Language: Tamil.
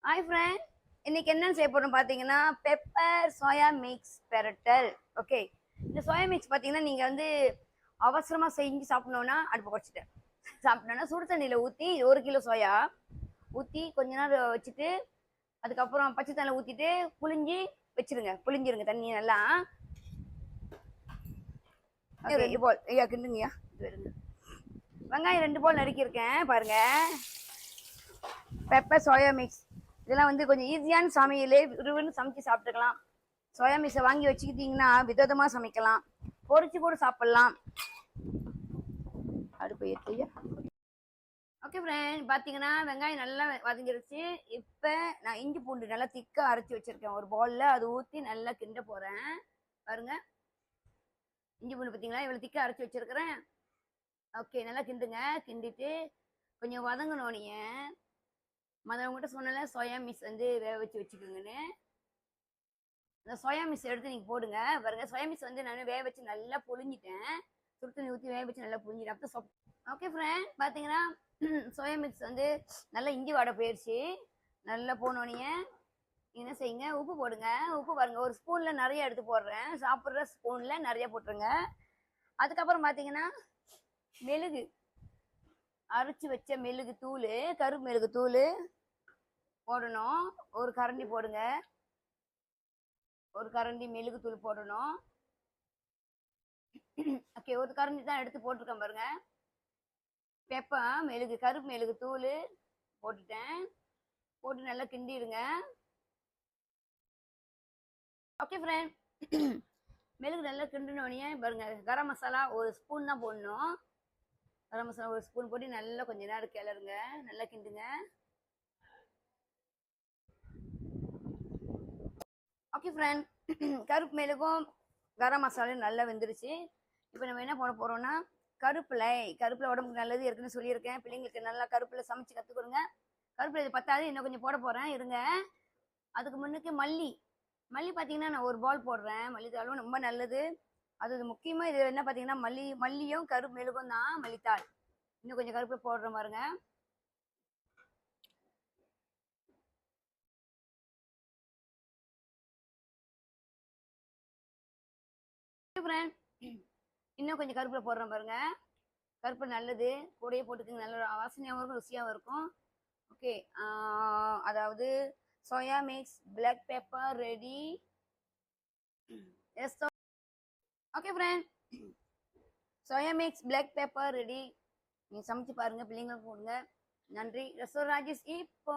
ஹாய் ஃப்ரெண்ட், இன்னைக்கு என்னன்னு செய்ய போறோம் பார்த்தீங்கன்னா பெப்பர் சோயா மிக்ஸ் பெரட்டல். ஓகே, இந்த சோயா மிக்ஸ் பார்த்தீங்கன்னா நீங்கள் வந்து அவசரமாக செஞ்சு சாப்பிடணுன்னா அடுப்பு குறைச்சிட்டேன். சாப்பிடணுன்னா சுடு தண்ணியில் ஊற்றி 1 கிலோ சோயா ஊற்றி கொஞ்ச நேரம் வச்சுட்டு அதுக்கப்புறம் பச்சை தண்ணியில் ஊற்றிட்டு புளிஞ்சிருங்க தண்ணி நல்லா. ஓகே, இப்போ ஐயா கிண்டுங்கய்யா. வெங்காயம் 2 போல் நறுக்கியிருக்கேன் பாருங்க. பெப்பர் சோயா மிக்ஸ் இதெல்லாம் வந்து கொஞ்சம் ஈஸியான சமையல், விறுவிறுன்னு சமைச்சு சாப்பிட்டுக்கலாம். சோயா மிக்ஸை வாங்கி வச்சுக்கிட்டிங்கன்னா விதவிதமாக சமைக்கலாம், பொரிச்சு கூட சாப்பிட்லாம். அடுப்பு ஏற்றியா. ஓகே ஃப்ரெண்ட், பார்த்தீங்கன்னா வெங்காயம் நல்லா வதங்கிருச்சு. இப்போ நான் இஞ்சி பூண்டு நல்லா திக்காக அரைச்சி வச்சுருக்கேன் ஒரு பவுலில், அது ஊற்றி நல்லா கிண்ட போகிறேன். பாருங்க, இஞ்சி பூண்டு பார்த்தீங்களா இவ்வளோ திக்காக அரைச்சி வச்சுருக்கிறேன். ஓகே, நல்லா கிண்டுங்க. கிண்டிட்டு கொஞ்சம் வதங்கணுன்னே மற்றவங்ககிட்ட சொன்னல சோயா மிக்ஸ் வந்து வேக வச்சு வச்சுக்கோங்கன்னு. அந்த சோயா மிக்ஸ் எடுத்து நீங்கள் போடுங்க. பாருங்க, சோயா மிக்ஸ் வந்து நான் வேக வச்சு நல்லா புழிஞ்சிட்டேன். சுடு தண்ணி ஊற்றி வேக வச்சு நல்லா புழிஞ்சிட்டேன். அப்போ ஓகே ஃப்ரெண்ட், பார்த்தீங்கன்னா சோயா மிக்ஸ் வந்து நல்லா இஞ்சி வாடை போயிடுச்சு. நல்லா போனோடனே என்ன செய்யுங்க, உப்பு போடுங்க. உப்பு பாருங்க, ஒரு ஸ்பூனில் நிறைய எடுத்து போடுறேன். சாப்பிட்ற ஸ்பூனில் நிறைய போட்டுருங்க. அதுக்கப்புறம் பார்த்தீங்கன்னா மெழுகு, அரைச்சி வச்ச மெழுகு தூள், கருப்பு மெழுகு தூள் போடணும். ஒரு கரண்டி போடுங்க. ஒரு கரண்டி மெழுகு தூள் போடணும். ஓகே, ஒரு கரண்டி தான் எடுத்து போட்டிருக்கேன் பாருங்க. மெழுகு, கருப்பு மெழுகு தூள் போட்டுட்டேன். போட்டு நல்லா கிண்டிடுங்க. ஓகே ஃப்ரெண்ட், மெழுகு நல்லா கிண்டினோடனே பாருங்க, கரம் மசாலா ஒரு ஸ்பூன் தான் போடணும். கரம் மசாலா ஒரு ஸ்பூன் போட்டு நல்லா கொஞ்ச நேரம் கிளறுங்க, நல்லா கிண்டுங்க. ஓகே ஃப்ரெண்ட், கருப்பு மெழுகும் கரம் மசாலாவும் நல்லா வெந்துருச்சு. இப்போ நம்ம என்ன பண்ண போகிறோம்னா கருப்பிலை உடம்புக்கு நல்லது இருக்குன்னு சொல்லியிருக்கேன். பிள்ளைங்களுக்கு நல்லா கருப்பிலை சமைச்சு கற்றுக்கொடுங்க. கருப்பிலை இது பத்தாது, இன்னும் கொஞ்சம் போட போகிறேன் இருங்க. அதுக்கு முன்னுக்கு மல்லி பார்த்தீங்கன்னா நான் ஒரு பால் போடுறேன். மல்லித்தாளும் ரொம்ப நல்லது. அது முக்கியமாக இது என்ன பார்த்தீங்கன்னா மல்லியும் கருப்பு மெழுகும் தான் மல்லித்தாள். இன்னும் கொஞ்சம் கருப்பில் போடுற பாருங்க. இன்னும் கொஞ்சம் கருப்பில் போடுறேன் பாருங்க. கருப்பு நல்லது, கூடயே போட்டுக்கோங்க. நல்ல வாசனையாகவும் இருக்கும், ருசியாகவும் இருக்கும். ஓகே, அதாவது soya mix black pepper ready. Yes okay friend, soya mix black pepper ready. நீங்கள் சமைச்சு பாருங்கள், பிள்ளைங்களுக்கு போடுங்க. நன்றி. ரெஸ்டாரண்ட் ராஜேஷ் இப்போ